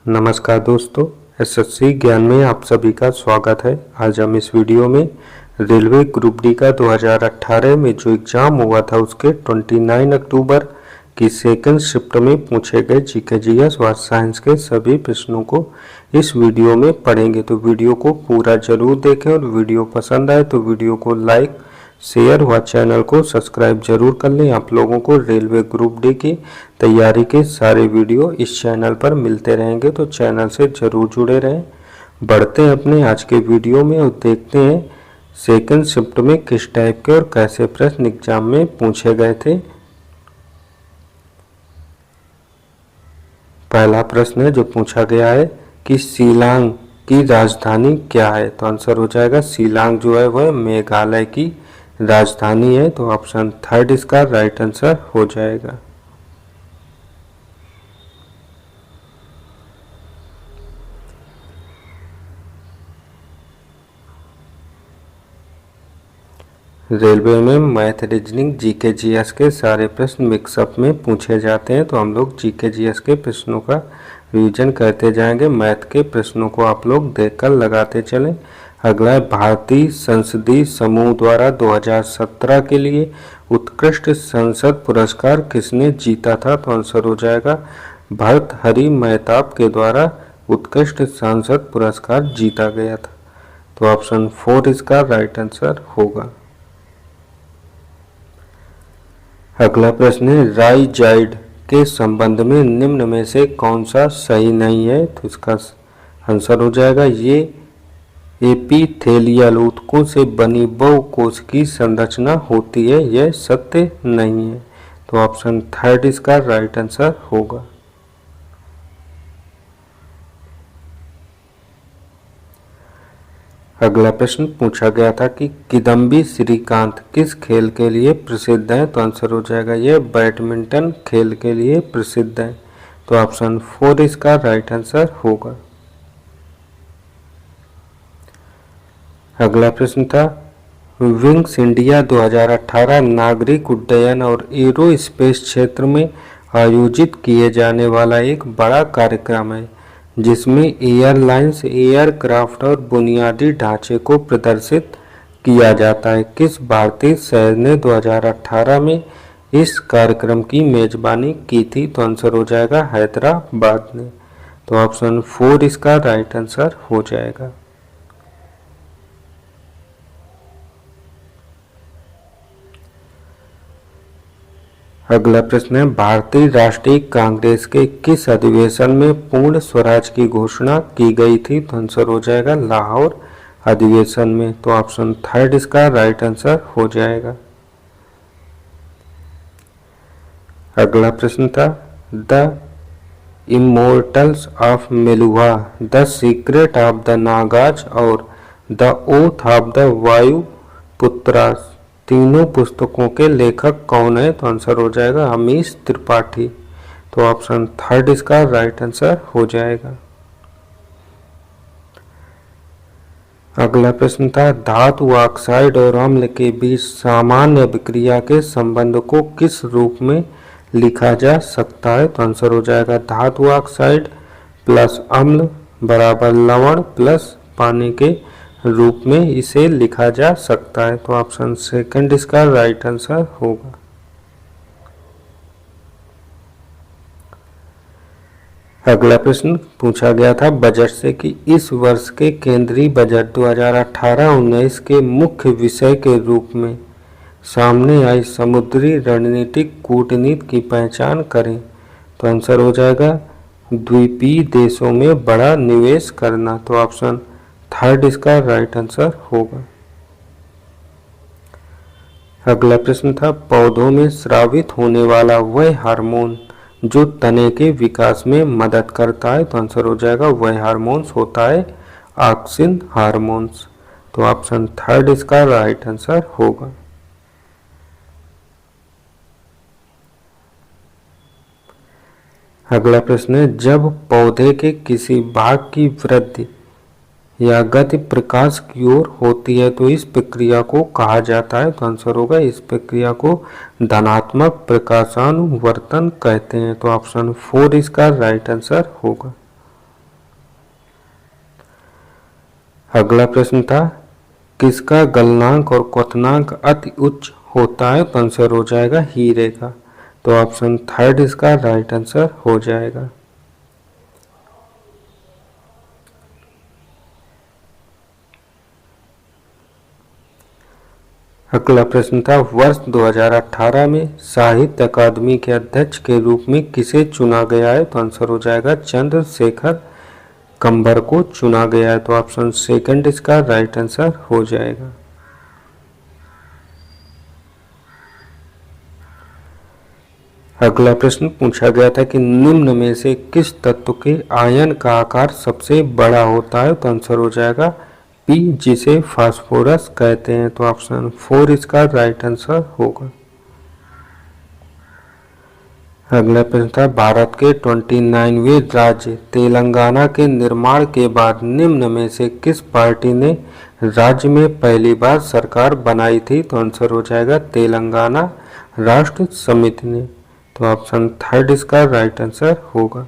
नमस्कार दोस्तों, एसएससी ज्ञान में आप सभी का स्वागत है। आज हम इस वीडियो में रेलवे ग्रुप डी का 2018 में जो एग्ज़ाम हुआ था उसके 29 अक्टूबर की सेकंड शिफ्ट में पूछे गए जीके जीएस व साइंस के सभी प्रश्नों को इस वीडियो में पढ़ेंगे। तो वीडियो को पूरा जरूर देखें और वीडियो पसंद आए तो वीडियो को लाइक शेयर व चैनल को सब्सक्राइब जरूर कर लें। आप लोगों को रेलवे ग्रुप डी की तैयारी के सारे वीडियो इस चैनल पर मिलते रहेंगे, तो चैनल से जरूर जुड़े रहें। बढ़ते हैं अपने आज के वीडियो में और देखते हैं सेकंड शिफ्ट में किस टाइप के और कैसे प्रश्न एग्जाम में पूछे गए थे। पहला प्रश्न है जो पूछा गया है कि शिलांग की राजधानी क्या है। तो आंसर हो जाएगा शिलांग जो है वह मेघालय की राजधानी है। तो ऑप्शन थर्ड इसका राइट आंसर हो जाएगा। रेलवे में मैथ रीजनिंग जीके जीएस के सारे प्रश्न मिक्सअप में पूछे जाते हैं, तो हम लोग जीके जीएस के प्रश्नों का रिवीजन करते जाएंगे। मैथ के प्रश्नों को आप लोग देखकर लगाते चलें। अगला है भारतीय संसदीय समूह द्वारा 2017 के लिए उत्कृष्ट संसद पुरस्कार किसने जीता था। तो आंसर हो जाएगा भर्तृहरि मेहताब के द्वारा उत्कृष्ट संसद पुरस्कार जीता गया था। तो ऑप्शन 4 इसका राइट आंसर होगा। अगला प्रश्न है राइजाइड के संबंध में निम्न में से कौन सा सही नहीं है। तो इसका आंसर हो जाएगा ये एपिथेलियल ऊतकों से बनी बहुकोश की संरचना होती है, यह सत्य नहीं है। तो ऑप्शन थर्ड इसका राइट आंसर होगा। अगला प्रश्न पूछा गया था कि किदम्बी श्रीकांत किस खेल के लिए प्रसिद्ध है। तो आंसर हो जाएगा यह बैडमिंटन खेल के लिए प्रसिद्ध है। तो ऑप्शन 4 इसका राइट आंसर होगा। अगला प्रश्न था विंग्स इंडिया 2018 नागरिक उड्डयन और एरोस्पेस क्षेत्र में आयोजित किए जाने वाला एक बड़ा कार्यक्रम है जिसमें एयरलाइंस एयरक्राफ्ट और बुनियादी ढांचे को प्रदर्शित किया जाता है। किस भारतीय शहर ने 2018 में इस कार्यक्रम की मेजबानी की थी। तो आंसर हो जाएगा हैदराबाद ने। तो ऑप्शन 4 इसका राइट आंसर हो जाएगा। अगला प्रश्न है भारतीय राष्ट्रीय कांग्रेस के किस अधिवेशन में पूर्ण स्वराज की घोषणा की गई थी। तो आंसर हो जाएगा लाहौर अधिवेशन में। तो ऑप्शन थर्ड इसका राइट आंसर हो जाएगा। अगला प्रश्न था the immortals of Meluha the secret of the Nagas और the oath of the Vayuputras तीनों पुस्तकों के लेखक कौन है। तो आंसर हो जाएगा अमीश त्रिपाठी। तो ऑप्शन थर्ड इसका राइट आंसर हो जाएगा। अगला प्रश्न था धातु ऑक्साइड और अम्ल के बीच सामान्य अभिक्रिया के संबंध को किस रूप में लिखा जा सकता है। तो आंसर हो जाएगा धातु ऑक्साइड प्लस अम्ल बराबर लवण प्लस पानी के रूप में इसे लिखा जा सकता है। तो ऑप्शन सेकंड इसका राइट आंसर होगा। अगला प्रश्न पूछा गया था बजट से कि इस वर्ष के केंद्रीय बजट 2018-19 के मुख्य विषय के रूप में सामने आई समुद्री रणनीतिक कूटनीति की पहचान करें। तो आंसर हो जाएगा द्वीपीय देशों में बड़ा निवेश करना। तो ऑप्शन थर्ड इसका राइट आंसर होगा। अगला प्रश्न था पौधों में स्रावित होने वाला वह हार्मोन जो तने के विकास में मदद करता है। तो आंसर हो जाएगा वह हार्मोन्स होता है ऑक्सिन हार्मोन्स। तो ऑप्शन थर्ड इसका राइट आंसर होगा। अगला प्रश्न है जब पौधे के किसी भाग की वृद्धि या गति प्रकाश की ओर होती है तो इस प्रक्रिया को कहा जाता है। तो आंसर होगा इस प्रक्रिया को धनात्मक प्रकाशानुवर्तन कहते हैं। तो ऑप्शन 4 इसका राइट आंसर होगा। अगला प्रश्न था किसका गलनांक और क्वथनांक अति उच्च होता है, तो आंसर हो जाएगा हीरे का। तो ऑप्शन थर्ड इसका राइट आंसर हो जाएगा। अगला प्रश्न था वर्ष 2018 में साहित्य अकादमी के अध्यक्ष के रूप में किसे चुना गया है, तो आंसर हो जाएगा चंद्रशेखर कंबर को चुना गया है। तो ऑप्शन सेकंड इसका राइट आंसर हो जाएगा। अगला प्रश्न पूछा गया था कि निम्न में से किस तत्व के आयन का आकार सबसे बड़ा होता है, तो आंसर हो जाएगा पी, जिसे फास्फोरस कहते हैं। तो ऑप्शन 4 इसका राइट आंसर होगा। अगला प्रश्न था भारत के 29वें राज्य तेलंगाना के निर्माण के बाद निम्न में से किस पार्टी ने राज्य में पहली बार सरकार बनाई थी, तो आंसर हो जाएगा तेलंगाना राष्ट्र समिति ने। तो ऑप्शन थर्ड इसका राइट आंसर होगा।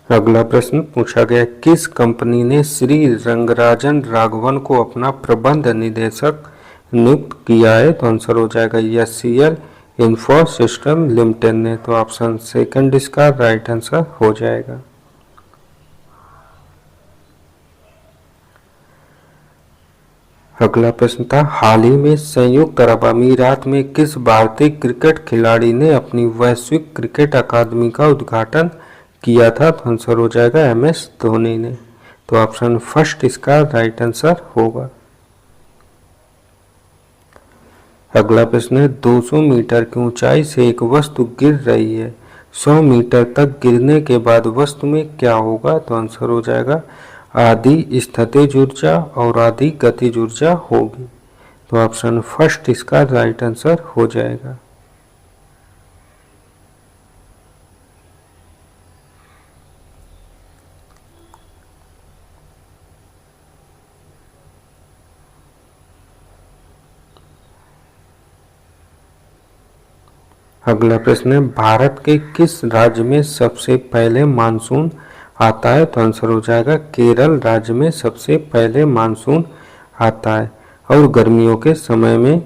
अगला प्रश्न पूछा गया किस कंपनी ने श्री रंगराजन राघवन को अपना प्रबंध निदेशक नियुक्त किया है, तो आंसर हो जाएगा एचसीएल इंफो सिस्टम लिमिटेड ने। तो ऑप्शन सेकंड इसका राइट आंसर हो जाएगा। अगला प्रश्न था हाल ही में संयुक्त अरब अमीरात में किस भारतीय क्रिकेट खिलाड़ी ने अपनी वैश्विक क्रिकेट अकादमी का उद्घाटन किया था, तो आंसर हो जाएगा एमएस धोनी ने। तो ऑप्शन फर्स्ट इसका राइट आंसर होगा। अगला प्रश्न है 200 मीटर की ऊंचाई से एक वस्तु गिर रही है, 100 मीटर तक गिरने के बाद वस्तु में क्या होगा, तो आंसर हो जाएगा आधी स्थितिज ऊर्जा और आधी गतिज ऊर्जा होगी। तो ऑप्शन फर्स्ट इसका राइट आंसर हो जाएगा। अगला प्रश्न है भारत के किस राज्य में सबसे पहले मानसून आता है, तो आंसर हो जाएगा केरल राज्य में सबसे पहले मानसून आता है। और गर्मियों के समय में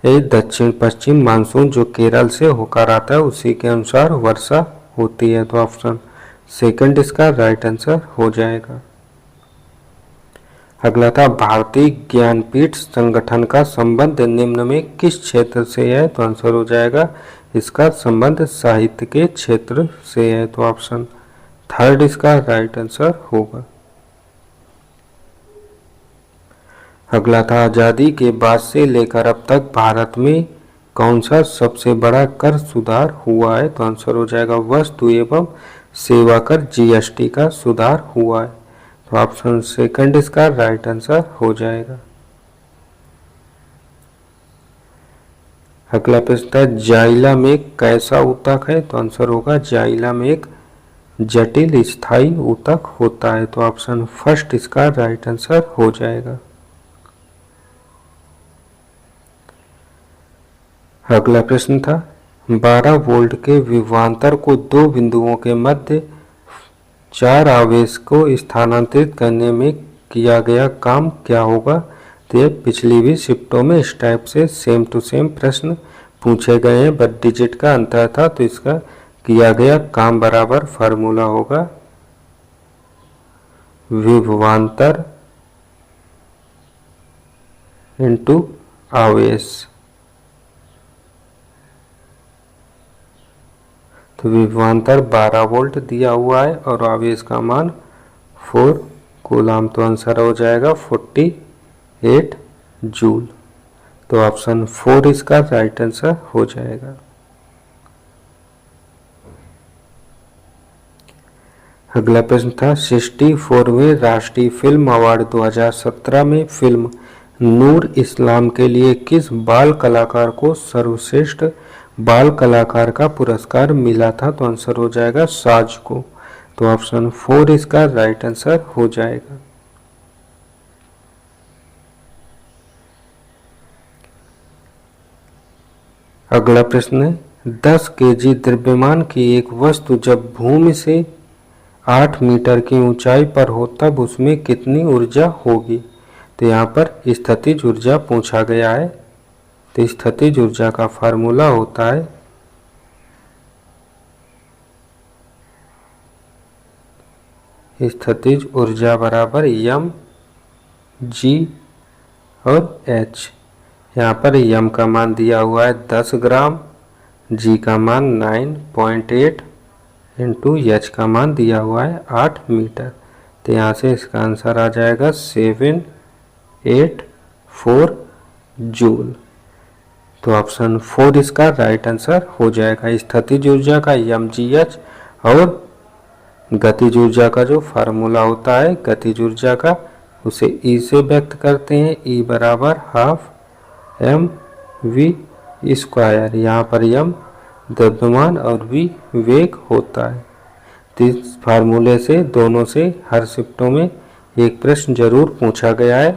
ये दक्षिण पश्चिम मानसून जो केरल से होकर आता है उसी के अनुसार वर्षा होती है। तो ऑप्शन सेकंड इसका राइट आंसर हो जाएगा। अगला था भारतीय ज्ञानपीठ संगठन का संबंध निम्न में किस क्षेत्र से है, तो आंसर हो जाएगा इसका संबंध साहित्य के क्षेत्र से है। तो ऑप्शन थर्ड इसका राइट आंसर होगा। अगला था आजादी के बाद से लेकर अब तक भारत में कौन सा सबसे बड़ा कर सुधार हुआ है, तो आंसर हो जाएगा वस्तु एवं सेवा कर जीएसटी का सुधार हुआ है। तो ऑप्शन सेकंड इसका राइट आंसर हो जाएगा। अगला प्रश्न है जाइला में कैसा ऊतक है, तो आंसर होगा जाइला में एक जटिल स्थायी ऊतक होता है। तो ऑप्शन फर्स्ट इसका राइट आंसर हो जाएगा। अगला प्रश्न था 12 वोल्ट के विभवांतर को दो बिंदुओं के मध्य 4 आवेश को स्थानांतरित करने में किया गया काम क्या होगा। तो ये पिछली भी शिफ्टों में इस टाइप से सेम टू सेम प्रश्न पूछे गए हैं, बट डिजिट का अंतर था। तो इसका किया गया काम बराबर फार्मूला होगा विभवांतर इनटू आवेश। तो विभवांतर 12 वोल्ट दिया हुआ है और आवेश का मान 4 कूलाम। तो आंसर हो जाएगा 48 जूल। तो ऑप्शन 4 इसका राइट आंसर हो जाएगा। अगला प्रश्न था 64वें राष्ट्रीय फिल्म अवार्ड 2017 में फिल्म नूर इस्लाम के लिए किस बाल कलाकार को सर्वश्रेष्ठ बाल कलाकार का पुरस्कार मिला था। तो आंसर हो जाएगा साज को। तो ऑप्शन 4 इसका राइट आंसर हो जाएगा। अगला प्रश्न है 10 केजी द्रव्यमान की एक वस्तु जब भूमि से 8 मीटर की ऊंचाई पर हो तब उसमें कितनी ऊर्जा होगी। तो यहाँ पर स्थितिज ऊर्जा पूछा गया है। तो स्थितिज ऊर्जा का फार्मूला होता है स्थितिज ऊर्जा बराबर m g और h। यहाँ पर m का मान दिया हुआ है 10 ग्राम, g का मान 9.8 इंटू h का मान दिया हुआ है 8 मीटर। तो यहाँ से इसका आंसर आ जाएगा 784 जूल। तो ऑप्शन 4 इसका राइट आंसर हो जाएगा। स्थितिज ऊर्जा का mgh और गतिज ऊर्जा का जो फार्मूला होता है गतिज ऊर्जा का उसे E से व्यक्त करते हैं। E बराबर हाफ mv स्क्वायर। यहाँ पर m द्रव्यमान और v वेग होता है। तो इस फार्मूले से दोनों से हर शिफ्टों में एक प्रश्न जरूर पूछा गया है।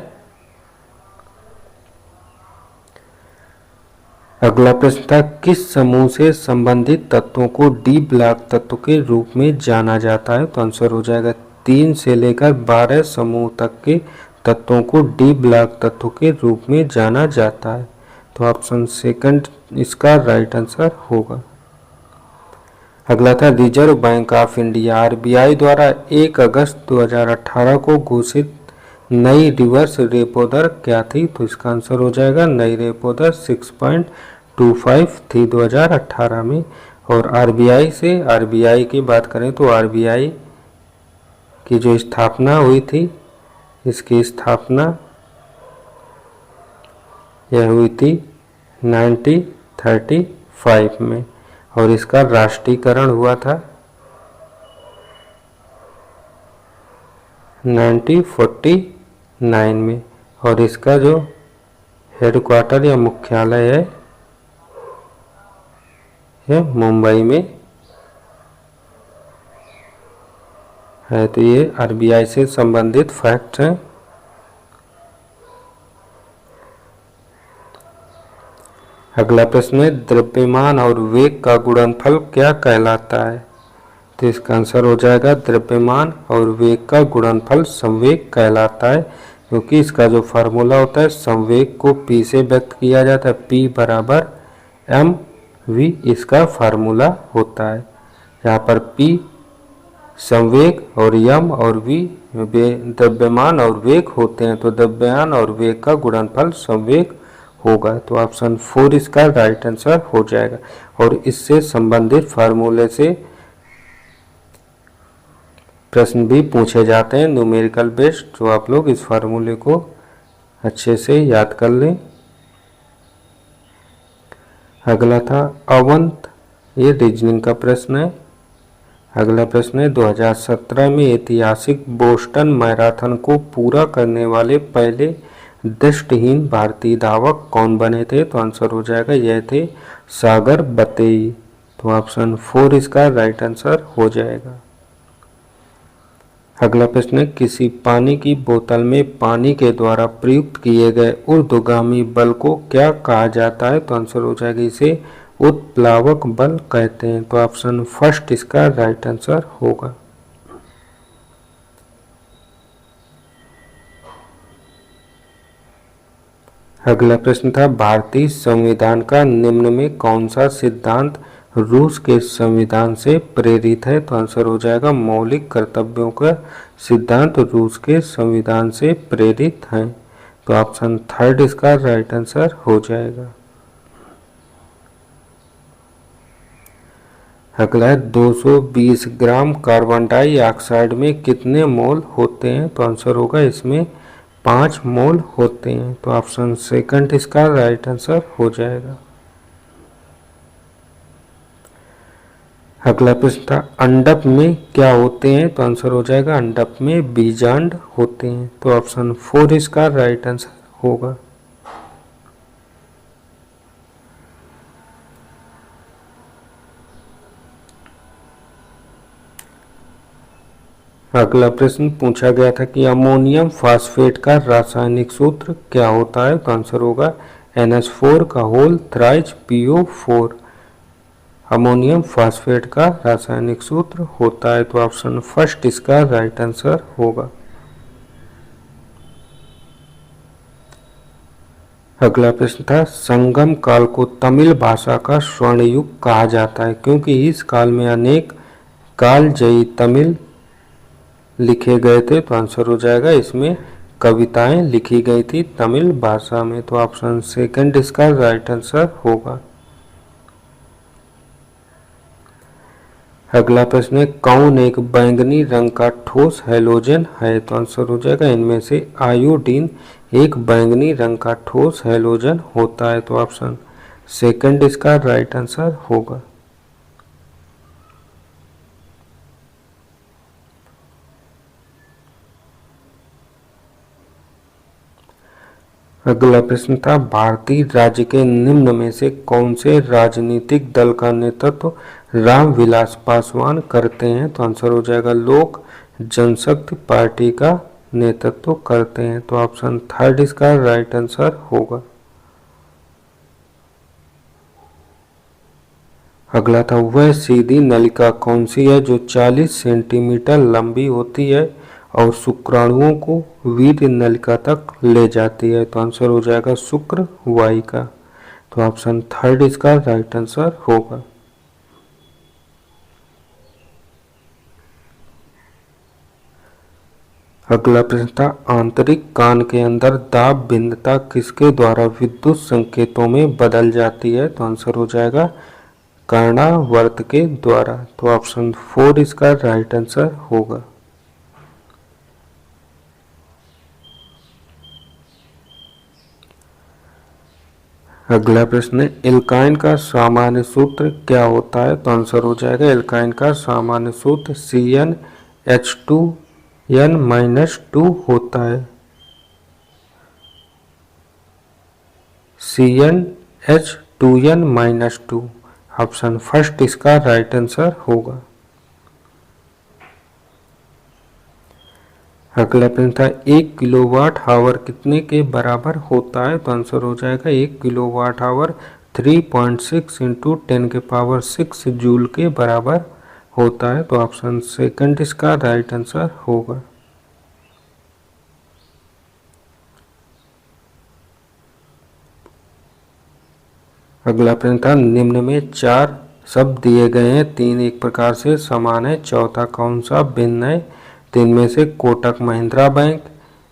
अगला प्रश्न था किस समूह से संबंधित तत्वों को डी ब्लॉक तत्व के रूप में जाना जाता है। तो आंसर हो जाएगा 3 से लेकर 12 समूह तक के तत्वों को डी ब्लॉक तत्व के रूप में जाना जाता है। तो ऑप्शन सेकंड इसका राइट आंसर होगा। अगला था reserve bank of India RBI द्वारा 1 अगस्त 2018 को घोषित नई रिवर्स रेपो दर क्या थी। तो इसका आंसर हो जाएगा नई रेपो दर 6.25 थी 2018 में। और आरबीआई की बात करें तो आरबीआई की जो स्थापना हुई थी इसकी स्थापना यह हुई थी 1935 में और इसका राष्ट्रीयकरण हुआ था 1949 में। और इसका जो हेडक्वार्टर या मुख्यालय है यह मुंबई में है। तो ये आरबीआई से संबंधित फैक्ट हैं। अगला प्रश्न है द्रव्यमान और वेग का गुणनफल क्या कहलाता है। तो इसका आंसर हो जाएगा द्रव्यमान और वेग का गुणनफल संवेग कहलाता है। क्योंकि इसका जो फार्मूला होता है संवेग को p से व्यक्त किया जाता है। p बराबर mv इसका फार्मूला होता है। यहाँ पर p संवेग और m और v द्रव्यमान और वेग होते हैं। तो द्रव्यमान और वेग का गुणनफल संवेग होगा। तो ऑप्शन 4 इसका राइट आंसर हो जाएगा। और इससे संबंधित फार्मूले से प्रश्न भी पूछे जाते हैं न्यूमेरिकल बेस्ड। तो आप लोग इस फार्मूले को अच्छे से याद कर लें। अगला था अवंत, ये रीजनिंग का प्रश्न है। अगला प्रश्न है 2017 में ऐतिहासिक बोस्टन मैराथन को पूरा करने वाले पहले दृष्टिहीन भारतीय धावक कौन बने थे। तो आंसर हो जाएगा यह थे सागर बतेई। तो ऑप्शन 4 इसका राइट आंसर हो जाएगा। अगला प्रश्न है किसी पानी की बोतल में पानी के द्वारा प्रयुक्त किए गए ऊर्ध्वगामी बल को क्या कहा जाता है। तो आंसर हो जाएगा इसे उत्प्लावक बल कहते हैं। तो ऑप्शन फर्स्ट इसका राइट आंसर होगा। अगला प्रश्न था भारतीय संविधान का निम्न में कौन सा सिद्धांत रूस के संविधान से प्रेरित है। तो आंसर हो जाएगा मौलिक कर्तव्यों का सिद्धांत रूस के संविधान से प्रेरित है। तो ऑप्शन थर्ड इसका राइट आंसर हो जाएगा। अगला है 220 ग्राम कार्बन डाइऑक्साइड में कितने मोल होते हैं। तो आंसर होगा इसमें 5 मोल होते हैं। तो ऑप्शन सेकंड इसका राइट आंसर हो जाएगा। अगला प्रश्न था अंडप में क्या होते हैं। तो आंसर हो जाएगा अंडप में बीजांड होते हैं। तो ऑप्शन 4 इसका राइट आंसर होगा। अगला प्रश्न पूछा गया था कि अमोनियम फास्फेट का रासायनिक सूत्र क्या होता है, तो आंसर होगा NH4 का whole thrice PO4। Ammonium phosphate का रासायनिक सूत्र होता है, तो ऑप्शन फर्स्ट इसका राइट आंसर होगा। अगला प्रश्न था संगम काल को तमिल भाषा का स्वर्ण युग कहा जाता है क्योंकि इस काल में अनेक कालजयी तमिल लिखे गए थे, तो आंसर हो जाएगा इसमें कविताएं लिखी गई थी तमिल भाषा में, तो ऑप्शन सेकंड इसका राइट आंसर होगा। अगला प्रश्न है कौन एक बैंगनी रंग का ठोस हैलोजन है, तो आंसर हो जाएगा इनमें से आयोडीन एक बैंगनी रंग का ठोस हैलोजन होता है, तो ऑप्शन सेकंड इसका राइट आंसर होगा। अगला प्रश्न था भारतीय राज्य के निम्न में से कौन से राजनीतिक दल का नेतृत्व रामविलास पासवान करते हैं, तो आंसर हो जाएगा लोक जनशक्ति पार्टी का नेतृत्व करते हैं, तो ऑप्शन थर्ड इसका राइट आंसर होगा। अगला था वह सीधी नलिका कौन सी है जो 40 सेंटीमीटर लंबी होती है और शुक्राणुओं को वीर्य नलिका तक ले जाती है, तो आंसर हो जाएगा शुक्र वाहिका, तो ऑप्शन थर्ड इसका राइट आंसर होगा। अगला प्रश्न था आंतरिक कान के अंदर दाब भिन्नता किसके द्वारा विद्युत संकेतों में बदल जाती है, तो आंसर हो जाएगा कर्णावर्त के द्वारा, तो ऑप्शन फोर इसका राइट आंसर होगा। अगला प्रश्न है एल्काइन का सामान्य सूत्र क्या होता है, तो आंसर हो जाएगा एल्काइन का सामान्य सूत्र CnH2n-2 होता है। CnH2n-2 ऑप्शन फर्स्ट इसका राइट आंसर होगा। अगला प्रश्न था 1 किलोवाट आवर कितने के बराबर होता है, तो आंसर हो जाएगा 1 किलोवाट आवर 3.6 इंटू 10⁻6 जूल के बराबर होता है, तो ऑप्शन सेकंड इसका राइट आंसर होगा। अगला प्रश्न था निम्न में 4 शब्द दिए गए हैं, 3 एक प्रकार से समान है, चौथा कौन सा भिन्न है, तीन में से Kotak Mahindra bank,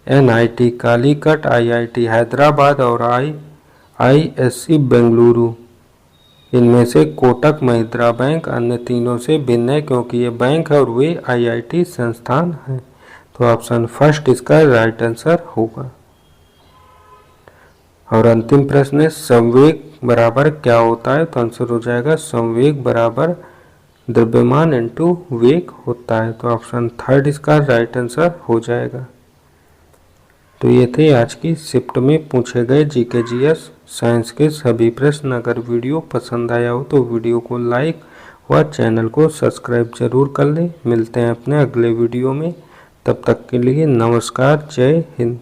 NIT Calicut, IIT Hyderabad और IISc बेंगलुरु। इनमें से कोटक महिंद्रा बैंक अन्य तीनों से भिन्न है क्योंकि ये बैंक है और वे IIT संस्थान हैं, तो ऑप्शन फर्स्ट इसका राइट आंसर होगा। और अंतिम प्रश्न है संवेग बराबर क्या होता है, तो आंसर हो जाएगा संवेग बराबर द्रव्यमान इंटू वेग होता है, तो ऑप्शन थर्ड इसका राइट आंसर हो जाएगा। तो ये थे आज की शिफ्ट में पूछे गए GK GS साइंस के सभी प्रश्न। अगर वीडियो पसंद आया हो तो वीडियो को लाइक व चैनल को सब्सक्राइब जरूर कर लें। मिलते हैं अपने अगले वीडियो में, तब तक के लिए नमस्कार, जय हिंद।